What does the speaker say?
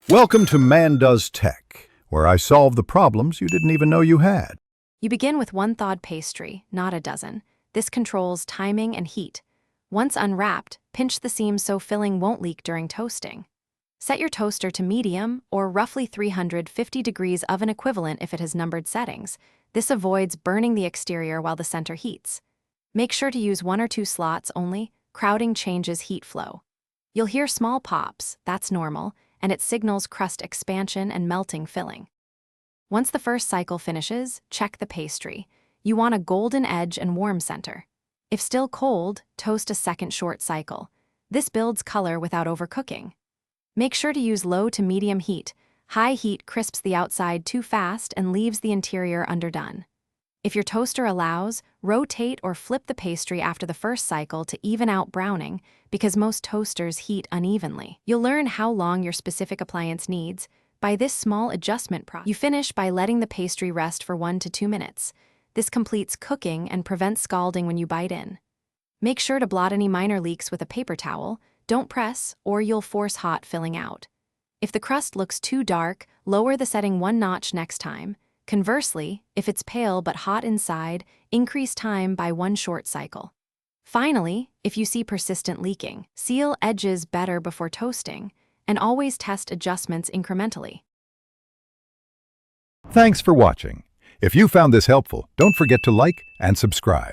Welcome to Man Does Tech, where I solve the problems you didn't even know you had. You begin with one thawed pastry, not a dozen. This controls timing and heat. Once unwrapped, pinch the seams so filling won't leak during toasting. Set your toaster to medium or roughly 350 degrees oven equivalent if it has numbered settings. This avoids burning the exterior while the center heats. Make sure to use 1 or 2 slots only. Crowding changes heat flow. You'll hear small pops, that's normal, and it signals crust expansion and melting filling. Once the first cycle finishes, check the pastry. You want a golden edge and warm center. If still cold, toast a second short cycle. This builds color without overcooking. Make sure to use low to medium heat. High heat crisps the outside too fast and leaves the interior underdone. If your toaster allows, rotate or flip the pastry after the first cycle to even out browning, because most toasters heat unevenly. You'll learn how long your specific appliance needs by this small adjustment process. You finish by letting the pastry rest for 1 to 2 minutes. This completes cooking and prevents scalding when you bite in. Make sure to blot any minor leaks with a paper towel. Don't press, or you'll force hot filling out. If the crust looks too dark, lower the setting 1 notch next time. Conversely, if it's pale but hot inside, increase time by 1 short cycle. Finally, if you see persistent leaking, seal edges better before toasting, and always test adjustments incrementally. Thanks for watching. If you found this helpful, don't forget to like and subscribe.